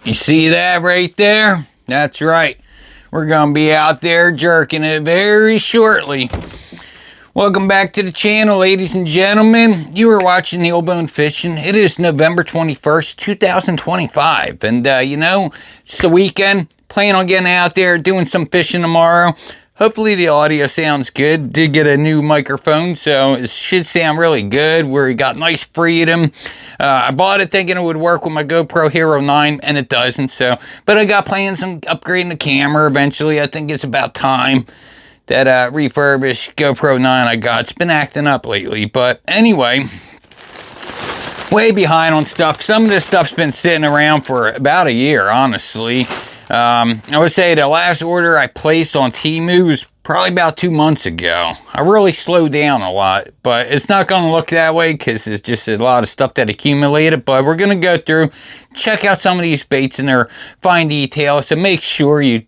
You see that right there? That's right. We're gonna be out there jerking it very shortly. Welcome back to the channel, ladies and gentlemen. You are watching The Old Bone Fishing. It is November 21st, 2025. And, you know, it's the weekend. Plan on getting out there, doing some fishing tomorrow. Hopefully the audio sounds good. Did get a new microphone, so it should sound really good. We got nice freedom. I bought it thinking it would work with my GoPro Hero 9, and it doesn't. So, but I got plans on upgrading the camera eventually. I think it's about time. That refurbished GoPro 9 I got. It's been acting up lately. But anyway, way behind on stuff. Some of this stuff's been sitting around for about a year, honestly. I would say the last order I placed on Temu was probably about 2 months ago. I really slowed down a lot, but it's not going to look that way because it's just a lot of stuff that accumulated. But we're going to go through, check out some of these baits in their fine details, so make sure you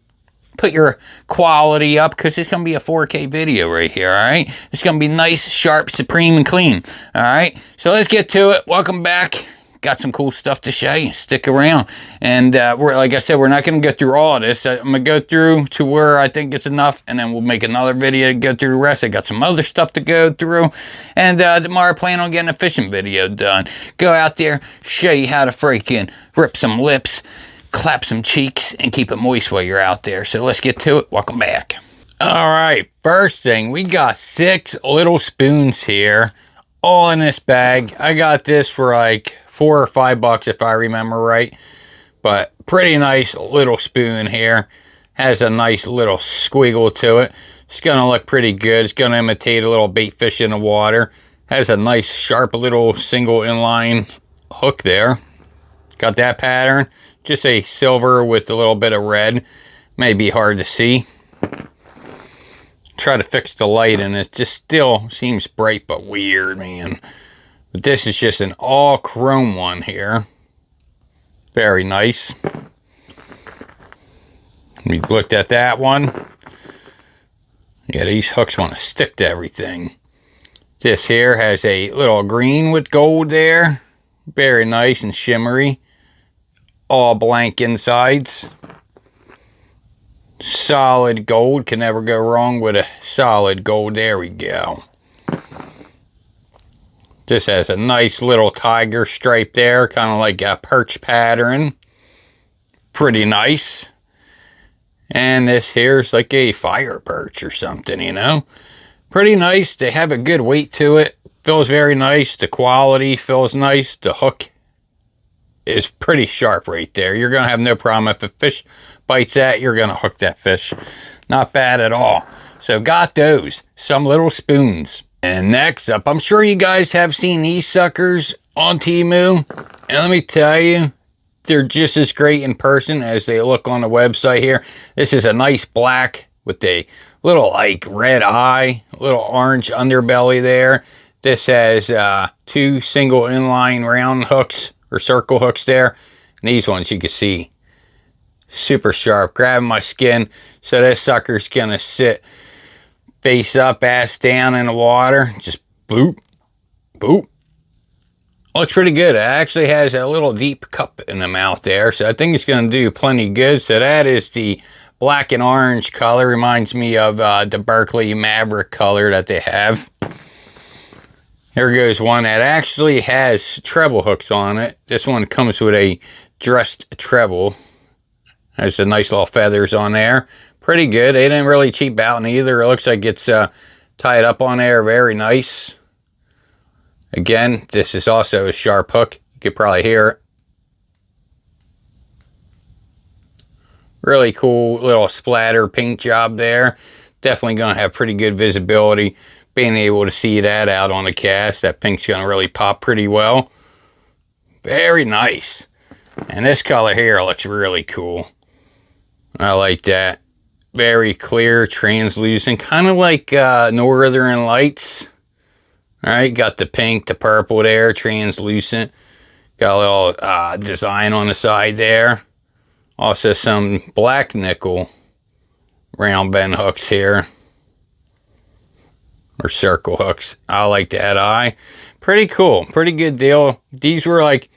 put your quality up because it's going to be a 4K video right here, all right? It's going to be nice, sharp, supreme, and clean, all right? So let's get to it. Welcome back. Got some cool stuff to show you. Stick around. And like I said, we're not going to go through all of this. I'm going to go through to where I think it's enough, and then we'll make another video to go through the rest. I got some other stuff to go through. And tomorrow I plan on getting a fishing video done. Go out there, show you how to freaking rip some lips, clap some cheeks, and keep it moist while you're out there. So let's get to it. Welcome back. All right, first thing, we got 6 little spoons here, all in this bag. I got this for like $4 or $5 if I remember right, but pretty nice little spoon here. Has a nice little squiggle to it. It's gonna look pretty good. It's gonna imitate a little bait fish in the water. Has a nice sharp little single inline hook there. Got that pattern. Just a silver with a little bit of red. May be hard to see. Try to fix the light and it just still seems bright but weird, man. But this is just an all chrome one here. Very nice. We looked at that one. Yeah, these hooks want to stick to everything. This here has a little green with gold there. Very nice and shimmery. All blank insides. Solid gold. Can never go wrong with a solid gold. There we go. This has a nice little tiger stripe there. Kind of like a perch pattern. Pretty nice. And this here's like a fire perch or something, you know. Pretty nice. They have a good weight to it. Feels very nice. The quality feels nice. The hook is pretty sharp right there. You're going to have no problem. If a fish bites that, you're going to hook that fish. Not bad at all. So got those. Some little spoons. And next up, I'm sure you guys have seen these suckers on Temu. And let me tell you, they're just as great in person as they look on the website here. This is a nice black with a little like red eye, little orange underbelly there. This has 2 single inline round hooks or circle hooks there. And these ones you can see super sharp, grabbing my skin. So this sucker's gonna sit face up, ass down in the water. Just boop, boop. Looks pretty good. It actually has a little deep cup in the mouth there. So I think it's gonna do plenty good. So that is the black and orange color. Reminds me of the Berkeley Maverick color that they have. Here goes one that actually has treble hooks on it. This one comes with a dressed treble. Has the nice little feathers on there. Pretty good. They didn't really cheap out in either. It looks like it's tied up on there. Very nice. Again, this is also a sharp hook. You could probably hear it. Really cool little splatter paint job there. Definitely going to have pretty good visibility. Being able to see that out on the cast. That pink's going to really pop pretty well. Very nice. And this color here looks really cool. I like that. Very clear, translucent. Kind of like Northern Lights. Alright, got the pink, the purple there. Translucent. Got a little design on the side there. Also some black nickel round bend hooks here. Or circle hooks. I like that eye. Pretty cool. Pretty good deal. These were like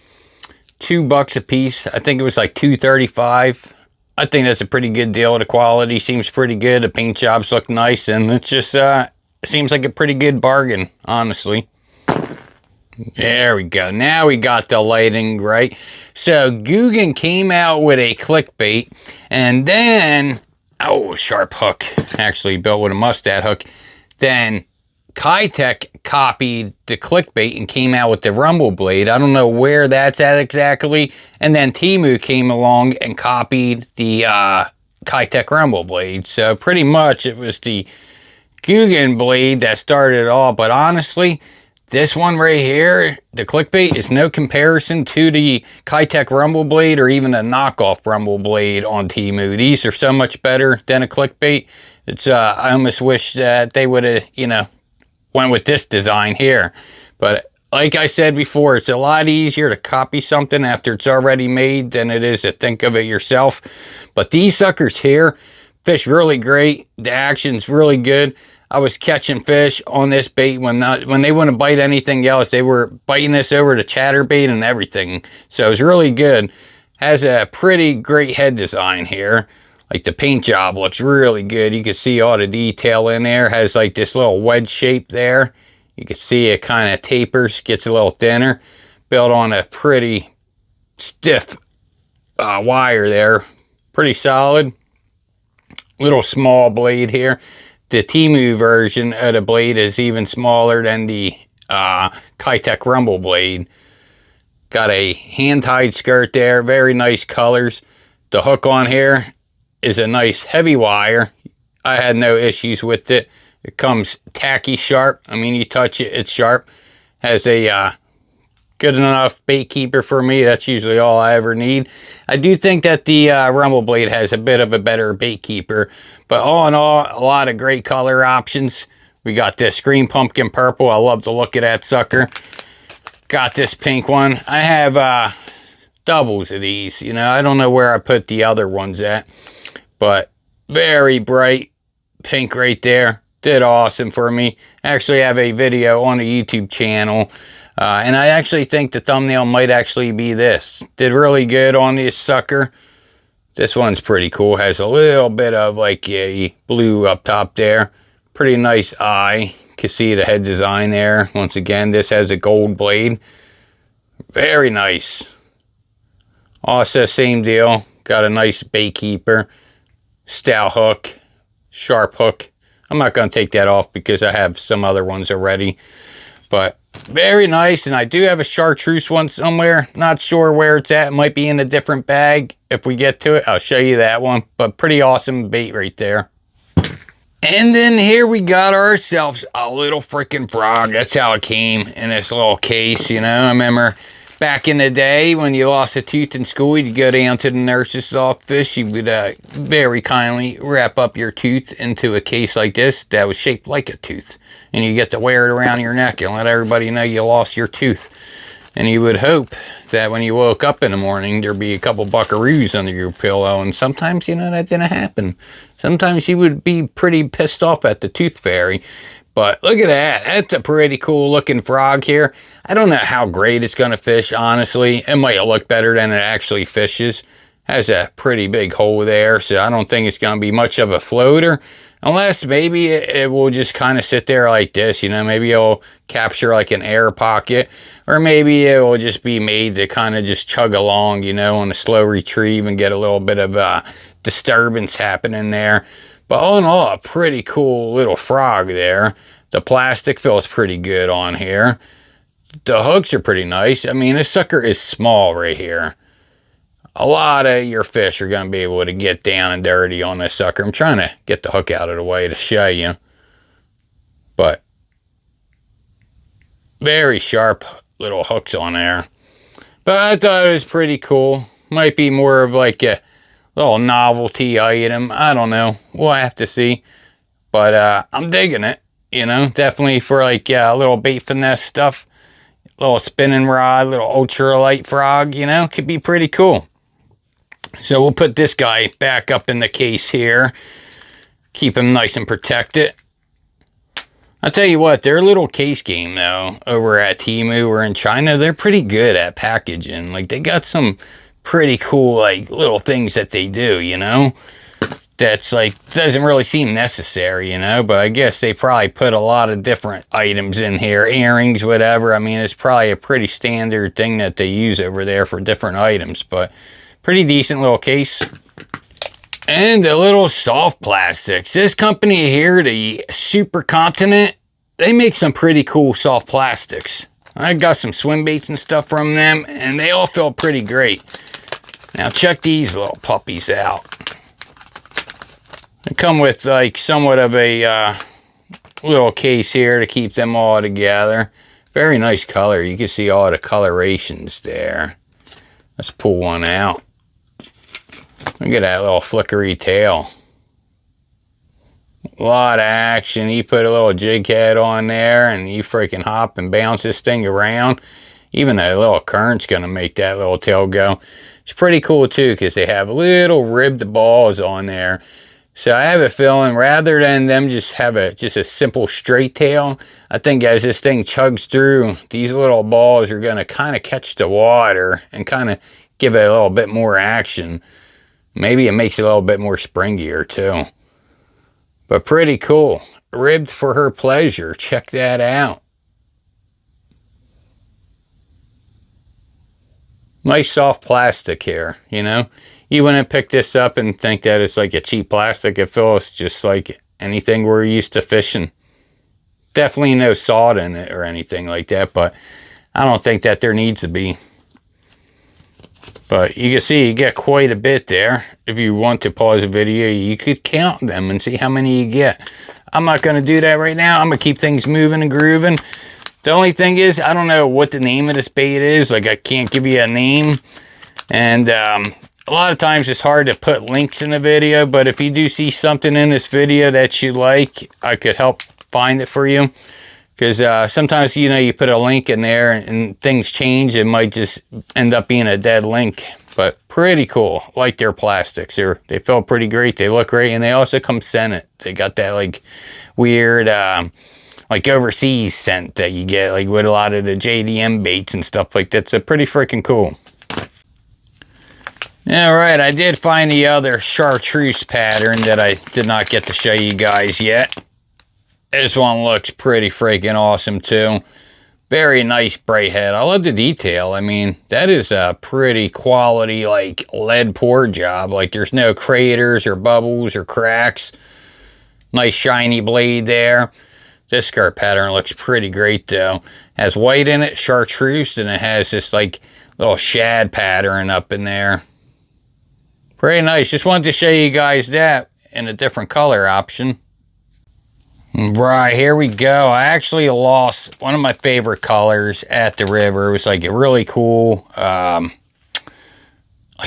$2 a piece. I think it was like $2.35. I think that's a pretty good deal. The quality seems pretty good. The paint jobs look nice, and it's just it seems like a pretty good bargain, honestly. There we go. Now we got the lighting right. So Guggen came out with a clickbait, and then, oh, sharp hook. Actually built with a mustad hook. Then Kitech copied the clickbait and came out with the rumble blade. I don't know where that's at exactly. And then Temu came along and copied the Kitech rumble blade. So pretty much it was the Guggen blade that started it all. But honestly, this one right here, the clickbait, is no comparison to the Kitech rumble blade or even a knockoff rumble blade on Temu. These are so much better than a clickbait. It's I almost wish that they would have, you know, went with this design here. But like I said before, it's a lot easier to copy something after it's already made than it is to think of it yourself. But these suckers here fish really great. The action's really good. I was catching fish on this bait when they wouldn't bite anything else. They were biting this over to chatterbait and everything. So it's really good. Has a pretty great head design here. Like the paint job looks really good. You can see all the detail in there. Has like this little wedge shape there. You can see it kind of tapers, gets a little thinner. Built on a pretty stiff wire there. Pretty solid. Little small blade here. The Temu version of the blade is even smaller than the Kitech rumble blade. Got a hand-tied skirt there. Very nice colors. The hook on here is a nice heavy wire. I had no issues with it. It comes tacky sharp. I mean, you touch it, it's sharp. Has a good enough bait keeper for me. That's usually all I ever need. I do think that the rumble blade has a bit of a better bait keeper. But all in all, a lot of great color options. We got this green pumpkin purple. I love the look of that sucker. Got this pink one. I have doubles of these. You know, I don't know where I put the other ones at. But very bright pink right there. Did awesome for me. Actually have a video on the YouTube channel. And I actually think the thumbnail might actually be this. Did really good on this sucker. This one's pretty cool. Has a little bit of like a blue up top there. Pretty nice eye. You can see the head design there. Once again, this has a gold blade. Very nice. Also, same deal. Got a nice bait keeper. Stout hook. Sharp hook. I'm not going to take that off because I have some other ones already. But very nice, and I do have a Chartreuse one somewhere. Not sure where it's at. It might be in a different bag. If we get to it, I'll show you that one. But pretty awesome bait right there. And then here we got ourselves a little freaking frog. That's how it came in this little case, you know. I remember back in the day when you lost a tooth in school, you'd go down to the nurse's office. She would very kindly wrap up your tooth into a case like this that was shaped like a tooth. And you get to wear it around your neck and let everybody know you lost your tooth. And you would hope that when you woke up in the morning, there'd be a couple buckaroos under your pillow. And sometimes, you know, that didn't happen. Sometimes you would be pretty pissed off at the tooth fairy. But look at that. That's a pretty cool looking frog here. I don't know how great it's going to fish, honestly. It might look better than it actually fishes. Has a pretty big hole there, so I don't think it's going to be much of a floater. Unless maybe it will just kind of sit there like this, you know. Maybe it'll capture like an air pocket. Or maybe it will just be made to kind of just chug along, you know, on a slow retrieve and get a little bit of disturbance happening there. But all in all, a pretty cool little frog there. The plastic feels pretty good on here. The hooks are pretty nice. I mean, this sucker is small right here. A lot of your fish are going to be able to get down and dirty on this sucker. I'm trying to get the hook out of the way to show you. But very sharp little hooks on there. But I thought it was pretty cool. Might be more of like a little novelty item. I don't know. We'll have to see. But I'm digging it. You know, definitely for like a little bait finesse stuff. Little spinning rod, little ultralight frog, you know, could be pretty cool. So we'll put this guy back up in the case here. Keep him nice and protected. I'll tell you what, their little case game though, over at Temu or in China, they're pretty good at packaging. Like, they got some pretty cool, like, little things that they do, you know? That's, like, doesn't really seem necessary, you know? But I guess they probably put a lot of different items in here, earrings, whatever. I mean, it's probably a pretty standard thing that they use over there for different items. But pretty decent little case. And the little soft plastics. This company here, the Supercontinent, they make some pretty cool soft plastics. I got some Swimbaits and stuff from them, and they all feel pretty great. Now check these little puppies out. They come with like somewhat of a little case here to keep them all together. Very nice color. You can see all the colorations there. Let's pull one out. Look at that little flickery tail. A lot of action. You put a little jig head on there and you freaking hop and bounce this thing around. Even a little current's going to make that little tail go. It's pretty cool too because they have little ribbed balls on there. So I have a feeling rather than them just have a simple straight tail, I think as this thing chugs through, these little balls are going to kind of catch the water and kind of give it a little bit more action. Maybe it makes it a little bit more springier too. But pretty cool. Ribbed for her pleasure. Check that out. Nice soft plastic here, you know. You wouldn't pick this up and think that it's like a cheap plastic. It feels just like anything we're used to fishing. Definitely no salt in it or anything like that, but I don't think that there needs to be. But you can see you get quite a bit there. If you want to pause the video, you could count them and see how many you get. I'm not going to do that right now. I'm going to keep things moving and grooving. The only thing is, I don't know what the name of this bait is. Like, I can't give you a name. And a lot of times it's hard to put links in the video. But if you do see something in this video that you like, I could help find it for you. Because sometimes, you know, you put a link in there and things change. It might just end up being a dead link. But pretty cool. Like their plastics. They feel pretty great. They look great. And they also come scented. They got that, like, weird, like, overseas scent that you get, like, with a lot of the JDM baits and stuff like that. So pretty freaking cool. Alright, I did find the other Chartreuse pattern that I did not get to show you guys yet. This one looks pretty freaking awesome too. Very nice braid head. I love the detail. I mean, that is a pretty quality, like, lead pour job. Like, there's no craters or bubbles or cracks. Nice shiny blade there. This skirt pattern looks pretty great though. Has white in it, Chartreuse, and it has this, like, little shad pattern up in there. Pretty nice. Just wanted to show you guys that in a different color option. Right, here we go. I actually lost one of my favorite colors at the river. It was like a really cool, like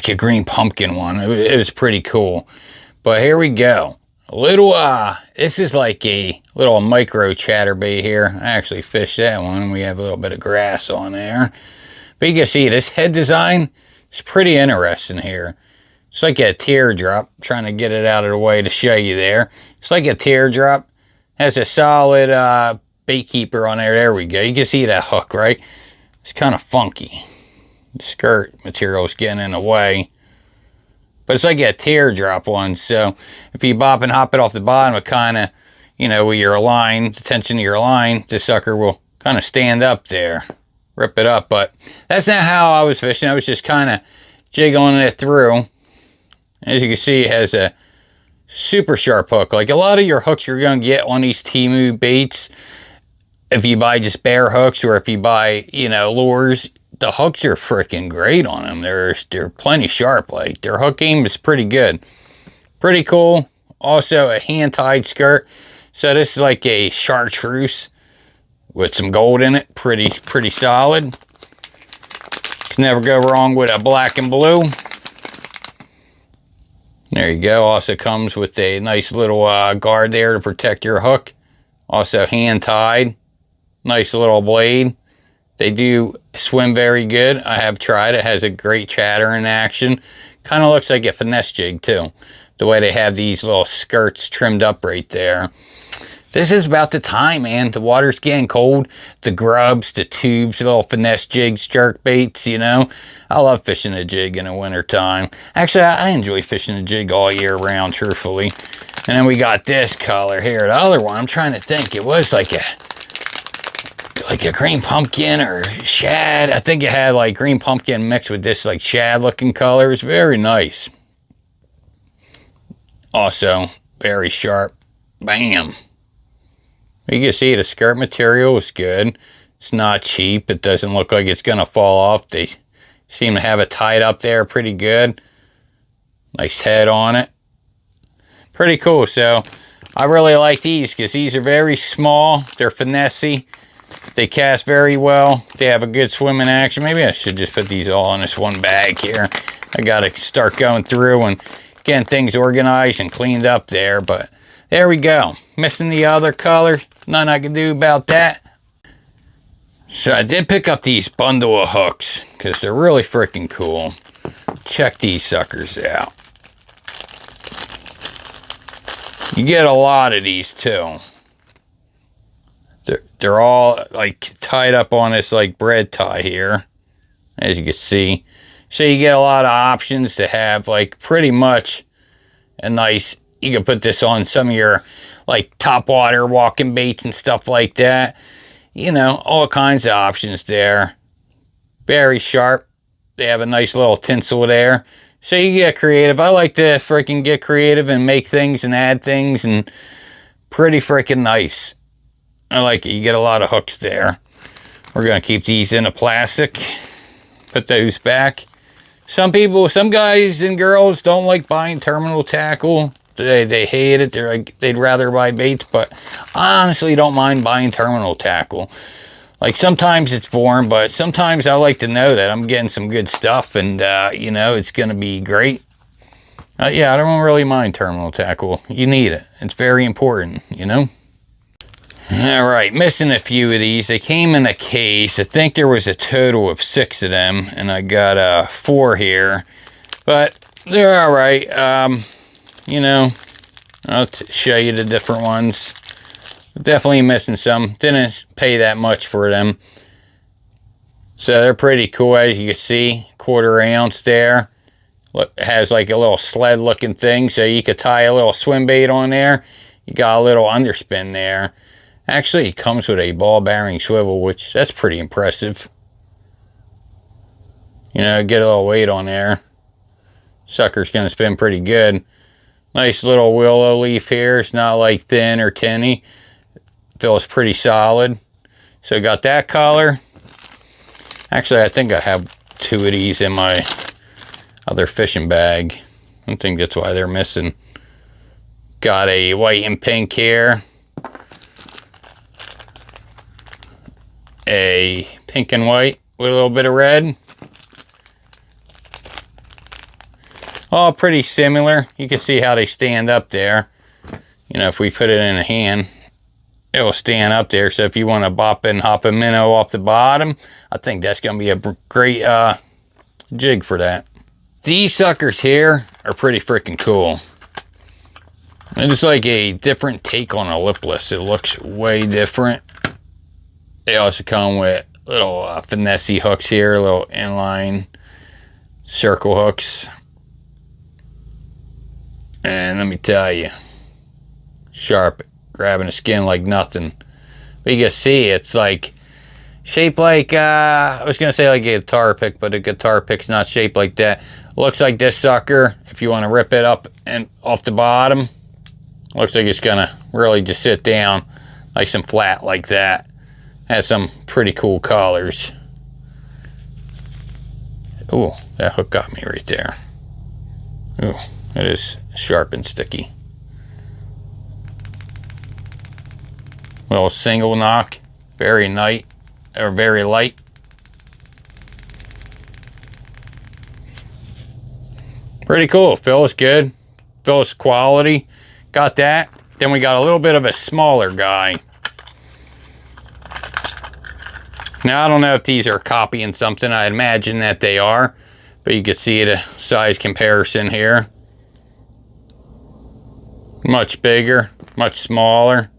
a green pumpkin one. It was pretty cool. But here we go. A little, this is like a little micro chatterbait here. I actually fished that one. We have a little bit of grass on there. But you can see this head design is pretty interesting here. It's like a teardrop. I'm trying to get it out of the way to show you there. It's like a teardrop. Has a solid bait keeper on there. There we go. You can see that hook, right? It's kind of funky. The skirt material is getting in the way. But it's like a teardrop one. So if you bop and hop it off the bottom, it kind of, you know, with your line, the tension of your line, the sucker will kind of stand up there. Rip it up. But that's not how I was fishing. I was just kind of jiggling it through. As you can see, it has a super sharp hook. Like a lot of your hooks you're going to get on these Temu baits, if you buy just bare hooks or if you buy, you know, lures, the hooks are freaking great on them. They're plenty sharp. Like, their hook game is pretty good. Pretty cool. Also a hand-tied skirt. So this is like a Chartreuse with some gold in it. Pretty solid. Can never go wrong with a black and blue. There you go. Also comes with a nice little guard there to protect your hook. Also hand-tied. Nice little blade. They do swim very good. I have tried. It has a great chatter in action. Kind of looks like a Finesse jig too. The way they have these little skirts trimmed up right there. This is about the time, man. The water's getting cold. The grubs, the tubes, the little finesse jigs, jerk baits, you know. I love fishing the jig in the winter time. Actually, I enjoy fishing the jig all year round, truthfully. And then we got this color here. The other one, I'm trying to think. It was like a green pumpkin or shad. I think it had like green pumpkin mixed with this like shad looking color. It's very nice. Also, very sharp. Bam. You can see the skirt material is good. It's not cheap. It doesn't look like it's going to fall off. They seem to have it tied up there pretty good. Nice head on it. Pretty cool. So I really like these because these are very small. They're finessey. They cast very well. They have a good swimming action. Maybe I should just put these all in this one bag here. I got to start going through and getting things organized and cleaned up there. But there we go. Missing the other colors. Nothing I can do about that. So I did pick up these bundle of hooks because they're really freaking cool. Check these suckers out. You get a lot of these too. They're all like tied up on this like bread tie here, as you can see. So you get a lot of options to have like pretty much a nice, you can put this on some of your like top water walking baits and stuff like that. You know, all kinds of options there. Very sharp. They have a nice little tinsel there. So you get creative. I like to freaking get creative and make things and add things, and pretty freaking nice. I like it. You get a lot of hooks there. We're going to keep these in a plastic. Put those back. Some people, some guys and girls don't like buying terminal tackle. They hate it. They're like, they'd rather buy baits, but I honestly don't mind buying terminal tackle. Like sometimes it's boring, but sometimes I like to know that I'm getting some good stuff and, you know, it's going to be great. Yeah, I don't really mind terminal tackle. You need it. It's very important, you know? All right, missing a few of these. They came in a case. I think there was a total of 6 of them, and I got 4 here. But they're all right. You know, I'll show you the different ones. Definitely missing some. Didn't pay that much for them. So they're pretty cool, as you can see. 1/4 ounce there. Look, it has like a little sled looking thing, so you could tie a little swim bait on there. You got a little underspin there. Actually, it comes with a ball bearing swivel, which that's pretty impressive. You know, get a little weight on there. Sucker's gonna spin pretty good. Nice little willow leaf here. It's not like thin or tinny. Feels pretty solid. So got that color. Actually, I think I have 2 of these in my other fishing bag. I think that's why they're missing. Got a white and pink here. A pink and white with a little bit of red. All pretty similar. You can see how they stand up there. You know, if we put it in a hand, it will stand up there. So if you want to bop and hop a minnow off the bottom, I think that's going to be a great jig for that. These suckers here are pretty freaking cool. It's like a different take on a Lipless. It looks way different. They also come with little finessey hooks here, little inline circle hooks. And let me tell you, sharp, grabbing the skin like nothing. But you can see it's like shaped like, I was going to say like a guitar pick, but a guitar pick's not shaped like that. Looks like this sucker, if you want to rip it up and off the bottom, looks like it's going to really just sit down like some flat like that. Has some pretty cool colors. Ooh, that hook got me right there. Ooh, it is sharp and sticky. Little single knock, very light, or very light. Pretty cool. Feels good. Feels quality. Got that. Then we got a little bit of a smaller guy. Now, I don't know if these are copying something. I imagine that they are. But you can see the size comparison here. Much bigger, much smaller.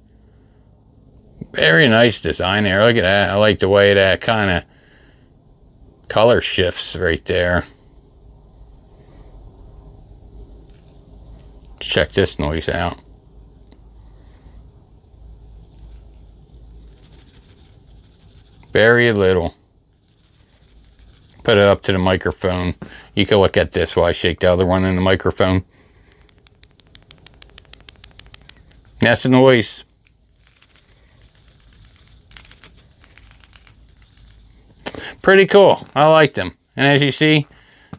Very nice design there. Look at that. I like the way that kind of color shifts right there. Check this noise out. Very little. Put it up to the microphone. You can look at this while I shake the other one in the microphone. That's the noise. Pretty cool. I like them. And as you see,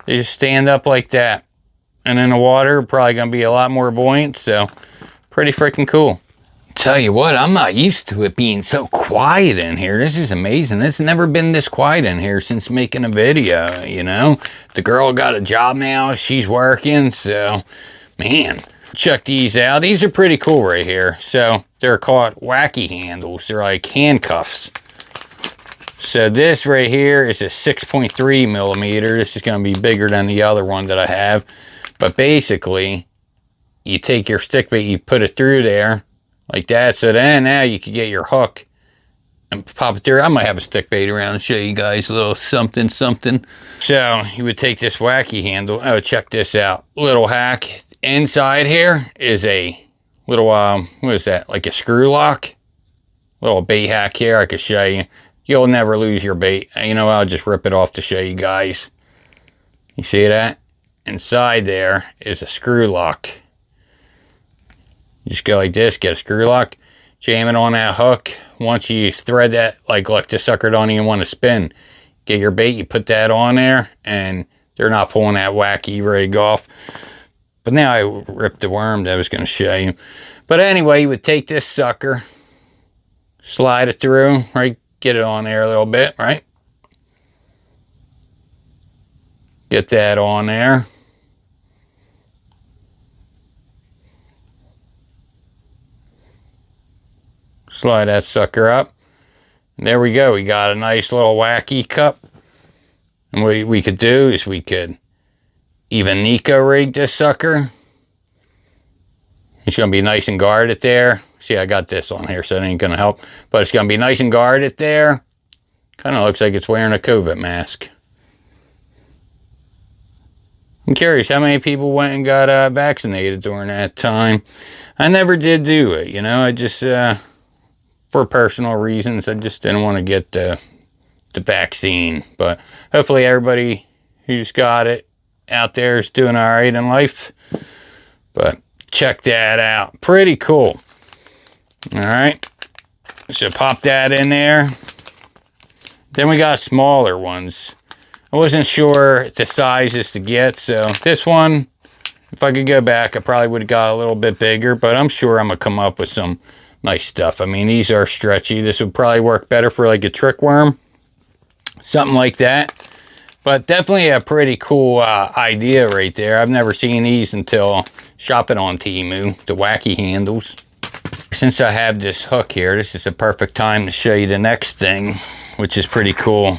they just stand up like that. And in the water, probably going to be a lot more buoyant. So, pretty freaking cool. Tell you what, I'm not used to it being so quiet in here. This is amazing. It's never been this quiet in here since making a video, you know. The girl got a job now. She's working. So, man, check these out. These are pretty cool right here. So, they're called Wacky handles. They're like handcuffs. So this right here is a 6.3 millimeter. This is going to be bigger than the other one that I have. But basically, you take your stick bait, you put it through there like that. So then now you can get your hook and pop it through. I might have a stick bait around and show you guys a little something. So you would take this Wacky handle. Oh, check this out. Little hack. Inside here is a little, what is that? Like a screw lock. Little bait hack here. I could show you. You'll never lose your bait. You know, I'll just rip it off to show you guys. You see that? Inside there is a screw lock. You just go like this, get a screw lock, jam it on that hook. Once you thread that, like look, this sucker don't even want to spin. Get your bait, you put that on there, and they're not pulling that Wacky rig off. But now I ripped the worm that I was going to show you. But anyway, you would take this sucker, slide it through, right? Get it on there a little bit, right? Get that on there. Slide that sucker up. And there we go. We got a nice little Wacky cup. And what we could do is we could even Nico rig this sucker. It's going to be nice and guarded there. See, I got this on here, so it ain't going to help. But it's going to be nice and guarded there. Kind of looks like it's wearing a COVID mask. I'm curious how many people went and got vaccinated during that time. I never did do it, you know. I just, for personal reasons, I just didn't want to get the vaccine. But hopefully everybody who's got it out there is doing all right in life. But check that out. Pretty cool. All right. So pop that in there. Then we got smaller ones. I wasn't sure the sizes to get. So this one, if I could go back, I probably would have got a little bit bigger. But I'm sure I'm going to come up with some nice stuff. I mean, these are stretchy. This would probably work better for like a trick worm. Something like that. But definitely a pretty cool idea right there. I've never seen these until shopping on Temu, the Wacky handles. Since I have this hook here, this is the perfect time to show you the next thing, which is pretty cool.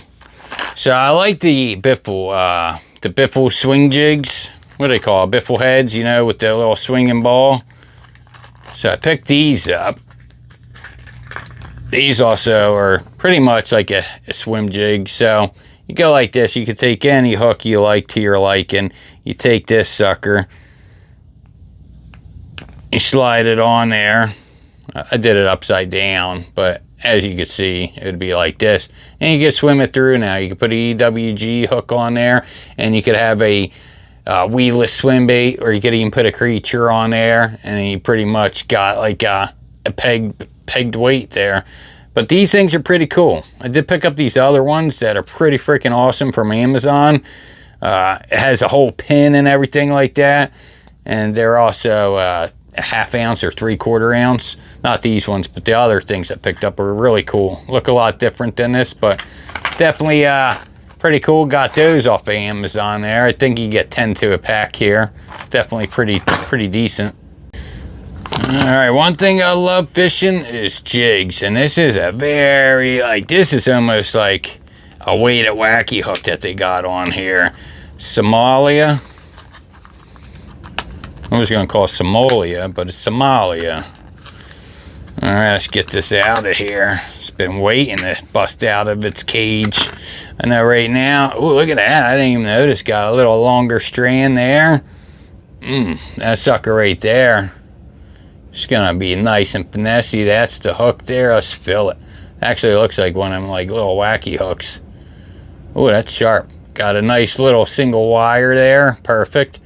So I like the biffle swing jigs. What do they call it? Biffle heads, you know, with the little swinging ball. So I picked these up. These also are pretty much like a swim jig. So you go like this. You can take any hook you like to your liking. You take this sucker. You slide it on there. I did it upside down, but as you can see, it would be like this. And you can swim it through now. You can put an EWG hook on there, and you could have a weedless swim bait, or you could even put a creature on there, and you pretty much got like a pegged weight there. But these things are pretty cool. I did pick up these other ones that are pretty freaking awesome from Amazon. It has a whole pin and everything like that, and they're also a ½ ounce or 3/4 ounce. Not these ones, but the other things I picked up are really cool. Look a lot different than this, but definitely pretty cool. Got those off of Amazon there. I think you get 10 to a pack here. Definitely pretty decent. Alright, one thing I love fishing is jigs. And this is a very, like, this is almost like a weighted Wacky hook that they got on here. Somalia. I was going to call it Somalia, but it's Somalia. All right, let's get this out of here. It's been waiting to bust out of its cage. I know right now. Oh, look at that. I didn't even notice. Got a little longer strand there. That sucker right there. It's gonna be nice and finessey. That's the hook there. Let's fill it. Actually, it looks like one of them like little wacky hooks. Oh, that's sharp. Got a nice little single wire there. Perfect.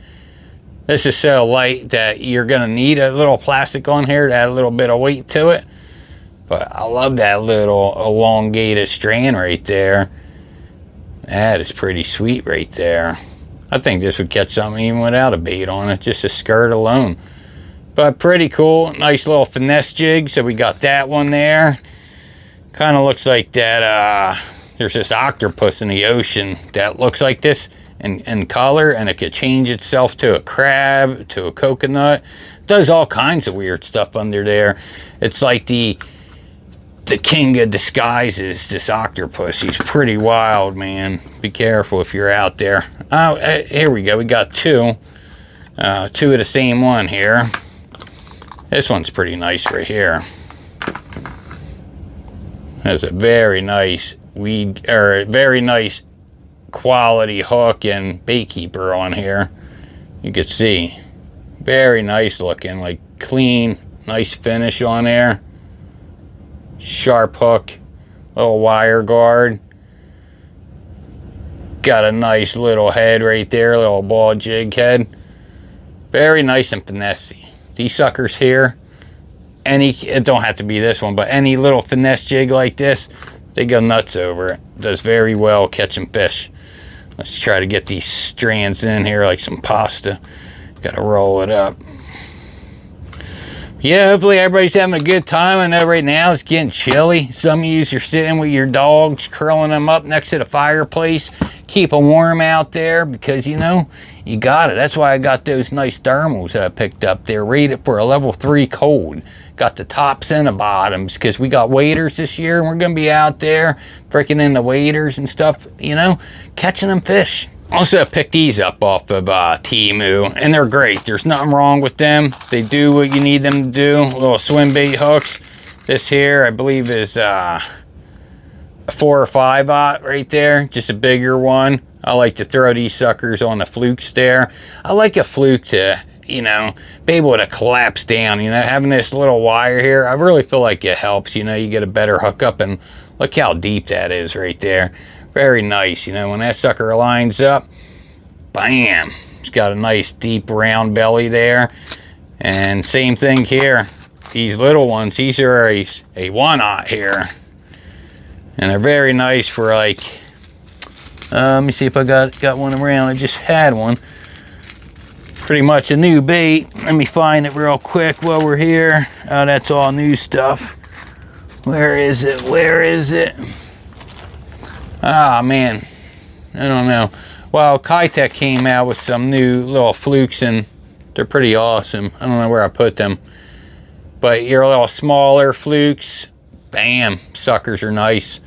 This is so light that you're gonna need a little plastic on here to add a little bit of weight to it. But I love that little elongated strand right there. That is pretty sweet right there. I think this would catch something even without a bait on it, just a skirt alone. But pretty cool. Nice little finesse jig. So we got that one there. Kind of looks like that. There's this octopus in the ocean that looks like this in color, and it could change itself to a crab, to a coconut. It does all kinds of weird stuff under there. It's like the king of disguises, this octopus. He's pretty wild, man. Be careful if you're out there. Oh, here we go. We got two of the same one here. This one's pretty nice right here. Has a very nice very nice quality hook and bait keeper on here. You can see, very nice looking, like clean, nice finish on there. Sharp hook, little wire guard. Got a nice little head right there, little ball jig head. Very nice and finessey. These suckers here, it don't have to be this one, but any little finesse jig like this, they go nuts over it. Does very well catching fish. Let's try to get these strands in here like some pasta. Gotta roll it up. Yeah, hopefully everybody's having a good time. I know right now it's getting chilly. Some of you are sitting with your dogs, curling them up next to the fireplace. Keep them warm out there because, you know, you got it. That's why I got those nice thermals that I picked up. They're rated for a level 3 cold. Got the tops and the bottoms because we got waders this year, and we're going to be out there freaking in the waders and stuff, you know, catching them fish. Also picked these up off of Temu, and they're great. There's nothing wrong with them. They do what you need them to do. Little Swimbait hooks. This here, I believe, is a 4 or 5/0 right there. Just a bigger one. I like to throw these suckers on the flukes there. I like a fluke to, you know, be able to collapse down. You know, having this little wire here, I really feel like it helps. You know, you get a better hookup, and look how deep that is right there. Very nice. You know, when that sucker lines up, bam, it's got a nice deep round belly there. And same thing here. These little ones, these are a 1/0 here, and they're very nice for like let me see if I got one around. I just had one. Pretty much a new bait. Let me find it real quick while we're here. Oh, that's all new stuff. Where is it? Where is it? Ah, man, I don't know. Well, Kitech came out with some new little flukes, and they're pretty awesome. I don't know where I put them, but your little smaller flukes, bam, suckers are nice,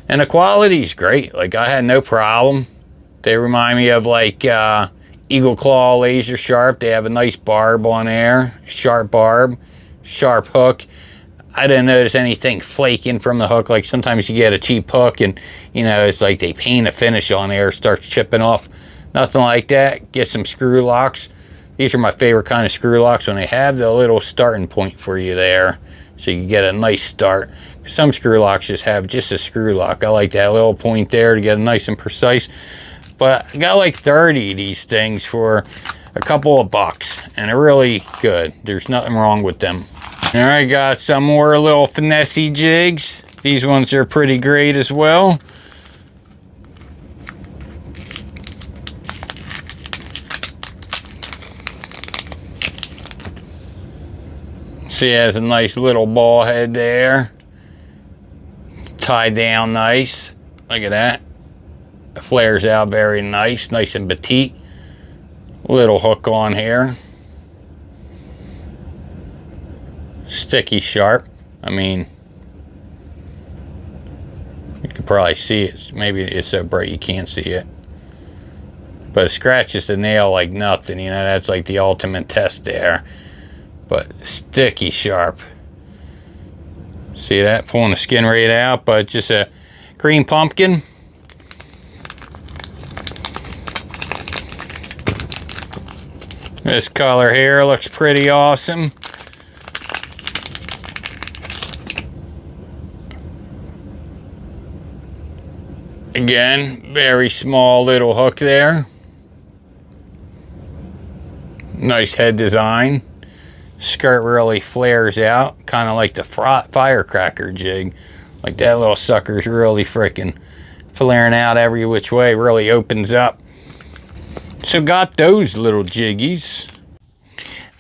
and the quality's great. Like, I had no problem. They remind me of like Eagle Claw Laser Sharp. They have a nice barb on there, sharp barb, sharp hook. I didn't notice anything flaking from the hook. Like, sometimes you get a cheap hook and, you know, it's like they paint a finish on there, starts chipping off. Nothing like that. Get some screw locks. These are my favorite kind of screw locks, when they have the little starting point for you there, so you get a nice start. Some screw locks just have just a screw lock. I like that little point there to get it nice and precise. But I got like 30 of these things for a couple of bucks, and they're really good. There's nothing wrong with them. All right, got some more little finessey jigs. These ones are pretty great as well. See, it has a nice little ball head there. Tied down nice. Look at that. It flares out very nice, nice and petite. Little hook on here. Sticky sharp. I mean, you can probably see it. Maybe it's so bright you can't see it, but it scratches the nail like nothing. You know, that's like the ultimate test there. But sticky sharp. See that? Pulling the skin right out, but just a green pumpkin. This color here looks pretty awesome. Again, very small little hook there. Nice head design. Skirt really flares out, kind of like the firecracker jig. Like that little sucker's really freaking flaring out every which way, really opens up. So got those little jiggies.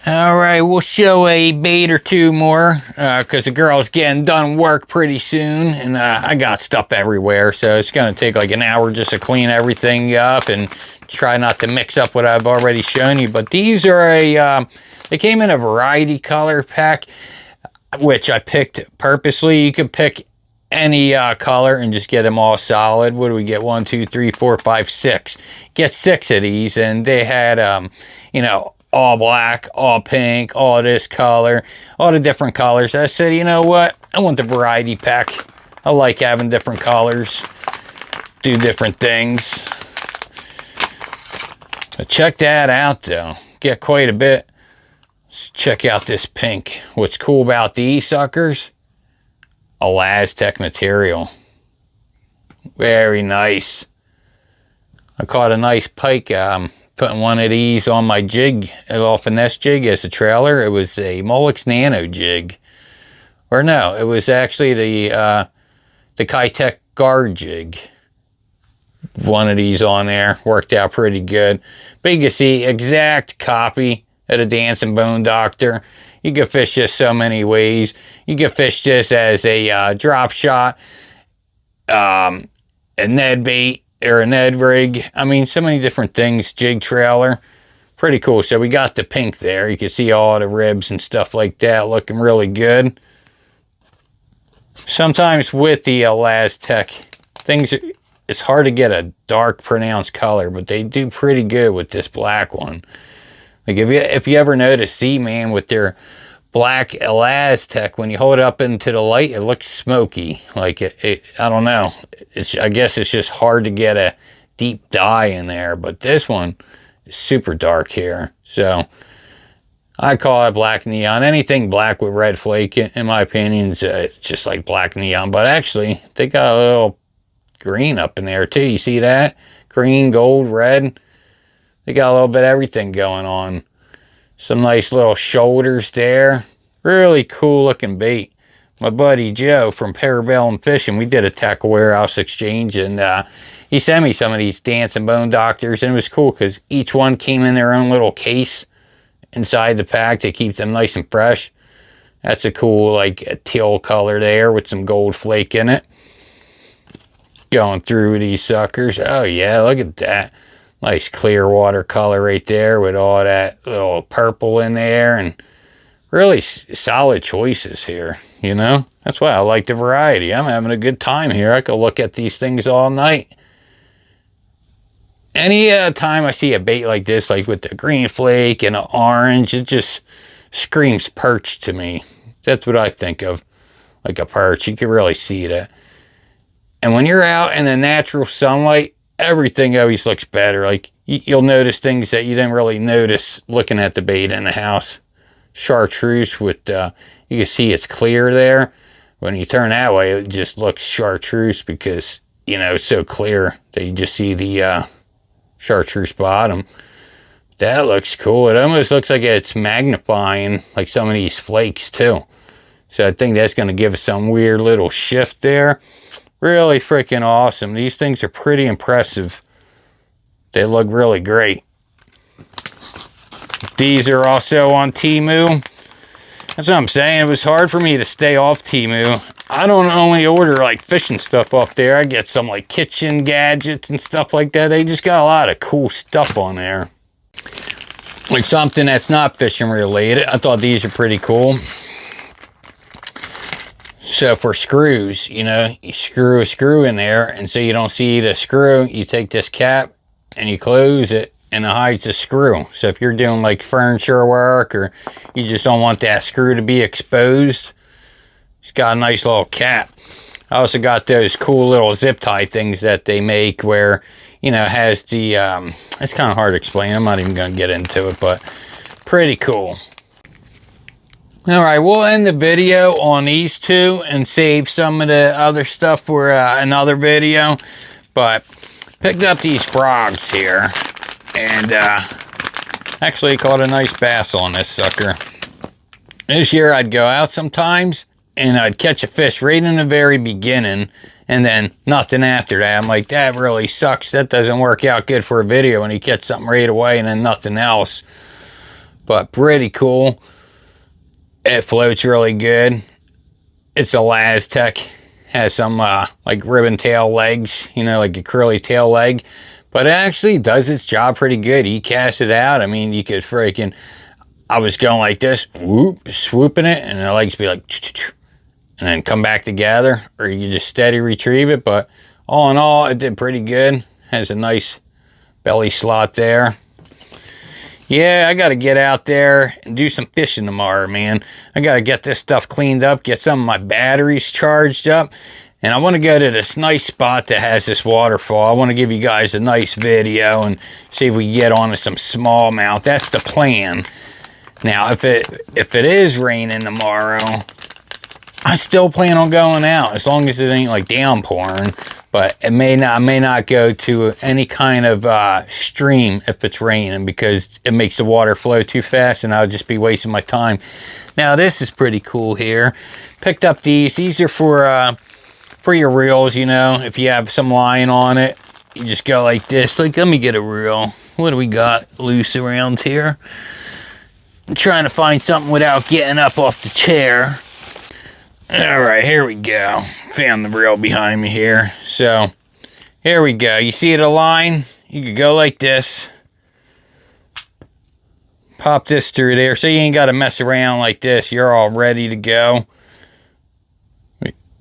Alright, we'll show a bait or two more, because the girl's getting done work pretty soon, and I got stuff everywhere, so it's going to take like an hour just to clean everything up and try not to mix up what I've already shown you. But these are they came in a variety color pack, which I picked purposely. You could pick any color and just get them all solid. What do we get? 1, 2, 3, 4, 5, 6. Get 6 of these, and they had, you know, all black, all pink, all this color, all the different colors. I said, you know what? I want the variety pack. I like having different colors, do different things. But check that out, though. Get quite a bit. Let's check out this pink. What's cool about these suckers? Elastec material. Very nice. I caught a nice pike putting one of these on my jig, a little Finesse jig as a trailer. It was a Molex Nano jig. Or no, it was actually the Kitech guard jig. One of these on there. Worked out pretty good. But you can see, exact copy of the Dancing Bone Doctor. You can fish this so many ways. You can fish this as a drop shot, a Ned bait, or a Ned rig. I mean, so many different things. Jig trailer. Pretty cool. So we got the pink there. You can see all the ribs and stuff like that looking really good. Sometimes with the Elastec, it's hard to get a dark pronounced color, but they do pretty good with this black one. Like if you ever notice Z-Man with their black Elastec, when you hold it up into the light, it looks smoky. Like I don't know. I guess it's just hard to get a deep dye in there, but this one is super dark here. So I call it black neon. Anything black with red flake, in my opinion, is just like black neon. But actually, they got a little green up in there too. You see that? Green, gold, red. They got a little bit of everything going on. Some nice little shoulders there. Really cool looking bait. My buddy Joe from Parabellum Fishing, we did a tackle warehouse exchange, and he sent me some of these Dancing Bone Doctors, and it was cool because each one came in their own little case inside the pack to keep them nice and fresh. That's a cool, like, a teal color there with some gold flake in it. Going through these suckers. Oh yeah, look at that. Nice clear water color right there with all that little purple in there, and really solid choices here, you know? That's why I like the variety. I'm having a good time here. I could look at these things all night. Any time I see a bait like this, like with the green flake and the orange, it just screams perch to me. That's what I think of, like a perch. You can really see that. And when you're out in the natural sunlight, everything always looks better. Like, you'll notice things that you didn't really notice looking at the bait in the house. Chartreuse with, you can see it's clear there. When you turn that way, it just looks chartreuse because, you know, it's so clear that you just see the chartreuse bottom. That looks cool. It almost looks like it's magnifying, like some of these flakes too. So I think that's going to give us some weird little shift there. Really freaking awesome. These things are pretty impressive. They look really great. These are also on Temu. That's what I'm saying. It was hard for me to stay off Temu. I don't only order like fishing stuff off there. I get some like kitchen gadgets and stuff like that. They just got a lot of cool stuff on there. Like something that's not fishing related. I thought these are pretty cool. So for screws, you know, you screw a screw in there, and so you don't see the screw, you take this cap and you close it, and it hides the screw. So if you're doing like furniture work, or you just don't want that screw to be exposed, It's got a nice little cap. I also got those cool little zip tie things that they make where, you know, it has the, it's kind of hard to explain. I'm not even going to get into it, but pretty cool. All right, we'll end the video on these two and save some of the other stuff for another video. But picked up these frogs here, and actually caught a nice bass on this sucker. This year I'd go out sometimes and I'd catch a fish right in the very beginning and then nothing after that. I'm like, that really sucks. That doesn't work out good for a video when you catch something right away and then nothing else. But pretty cool. It floats really good. It's a Laztec. Has some like ribbon tail legs, you know, like a curly tail leg. But it actually does its job pretty good. You cast it out. I mean, you could freaking, I was going like this, whoop, swooping it, and the legs be like, and then come back together, or you can just steady retrieve it. But all in all, it did pretty good. Has a nice belly slot there. Yeah, I got to get out there and do some fishing tomorrow, man. I got to get this stuff cleaned up, get some of my batteries charged up. And I want to go to this nice spot that has this waterfall. I want to give you guys a nice video and see if we can get onto some smallmouth. That's the plan. Now, if it is raining tomorrow, I still plan on going out as long as it ain't like downpouring. But I may not go to any kind of stream if it's raining because it makes the water flow too fast and I'll just be wasting my time. Now this is pretty cool here. Picked up these. These are for your reels, you know. If you have some line on it, you just go like this. Like, let me get a reel. What do we got loose around here? I'm trying to find something without getting up off the chair. All right, here we go. Found the reel behind me here. So, here we go. You see the line? You could go like this. Pop this through there. So you ain't got to mess around like this. You're all ready to go.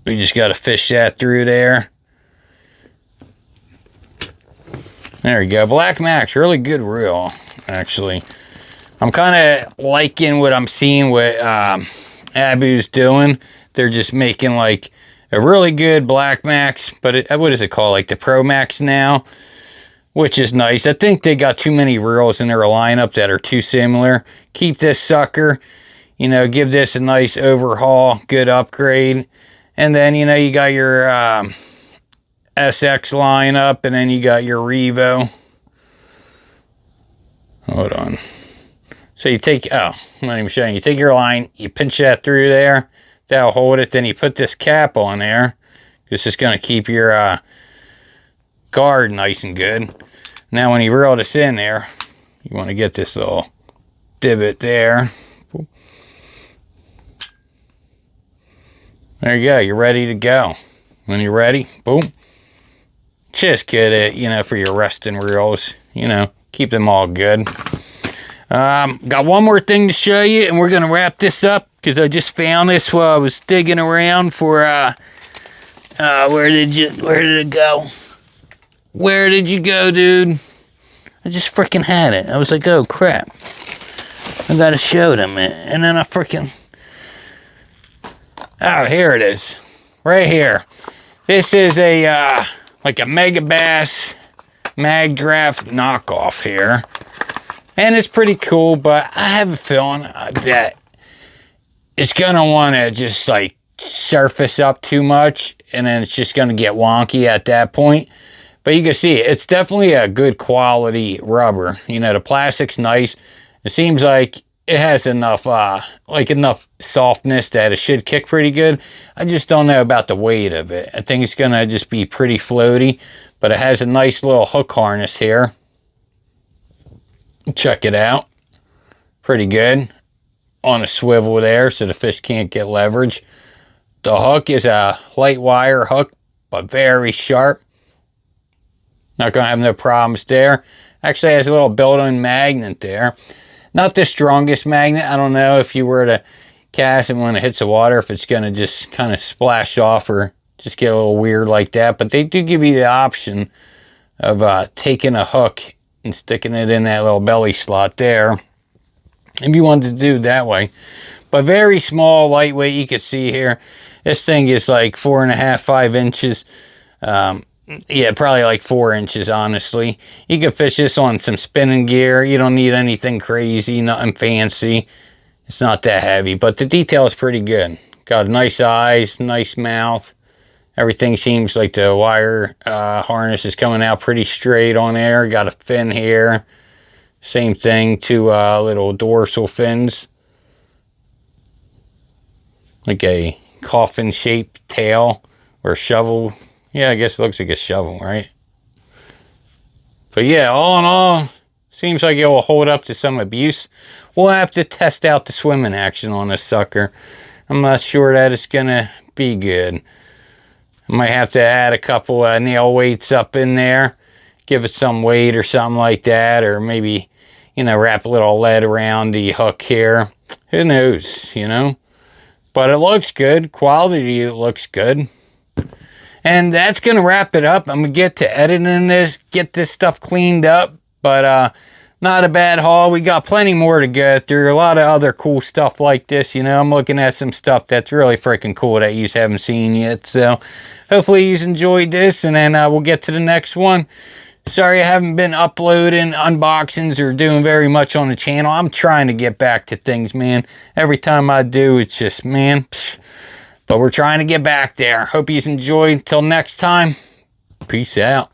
We just got to fish that through there. There we go. Black Max, really good reel, actually. I'm kind of liking what I'm seeing what Abu's doing. They're just making like a really good Black Max, but what is it called? Like the Pro Max now, which is nice. I think they got too many reels in their lineup that are too similar. Keep this sucker, you know, give this a nice overhaul, good upgrade. And then, you know, you got your SX lineup, and then you got your Revo. Hold on. So you take, oh, I'm not even showing you. You take your line, you pinch that through there. That'll hold it. Then you put this cap on there. This is going to keep your guard nice and good. Now when you reel this in there, you want to get this little divot there. There you go. You're ready to go. When you're ready, boom. Just get it, you know, for your resting reels. You know, keep them all good. Got one more thing to show you, and we're going to wrap this up. Because I just found this while I was digging around for, where did it go? Where did you go, dude? I just freaking had it. I was like, oh, crap. I gotta show them it. And then I freaking... Oh, here it is. Right here. This is a, like a Mega Bass Mag Draft knockoff here. And it's pretty cool, but I have a feeling that it's going to want to just like surface up too much, and then it's just going to get wonky at that point. But you can see it's definitely a good quality rubber. You know, the plastic's nice. It seems like it has enough enough softness that it should kick pretty good. I just don't know about the weight of it. I think it's going to just be pretty floaty, but it has a nice little hook harness here. Check it out. Pretty good. On a swivel there so the fish can't get leverage. The hook is a light wire hook, but very sharp. Not going to have no problems there. Actually has a little built-in magnet there. Not the strongest magnet. I don't know if you were to cast and when it hits the water, if it's going to just kind of splash off or just get a little weird like that. But they do give you the option of taking a hook and sticking it in that little belly slot there. If you wanted to do it that way. But very small, lightweight, you can see here. This thing is like 4.5, 5 inches. Yeah, probably like 4 inches, honestly. You can fish this on some spinning gear. You don't need anything crazy, nothing fancy. It's not that heavy, but the detail is pretty good. Got nice eyes, nice mouth. Everything seems like the wire harness is coming out pretty straight on there. Got a fin here. Same thing, two little dorsal fins. Like a coffin-shaped tail or shovel. Yeah, I guess it looks like a shovel, right? But yeah, all in all, seems like it will hold up to some abuse. We'll have to test out the swimming action on this sucker. I'm not sure that it's gonna be good. I might have to add a couple nail weights up in there, give it some weight or something like that, or maybe, you know, wrap a little lead around the hook here. Who knows, you know? But it looks good. Quality, it looks good. And that's going to wrap it up. I'm going to get to editing this, get this stuff cleaned up. But not a bad haul. We got plenty more to go through. A lot of other cool stuff like this, you know. I'm looking at some stuff that's really freaking cool that you haven't seen yet. So hopefully you enjoyed this, and then we'll get to the next one. Sorry I haven't been uploading unboxings or doing very much on the channel. I'm trying to get back to things, man. Every time I do, it's just, man, psh. But we're trying to get back there. Hope you enjoyed. Until next time, peace out.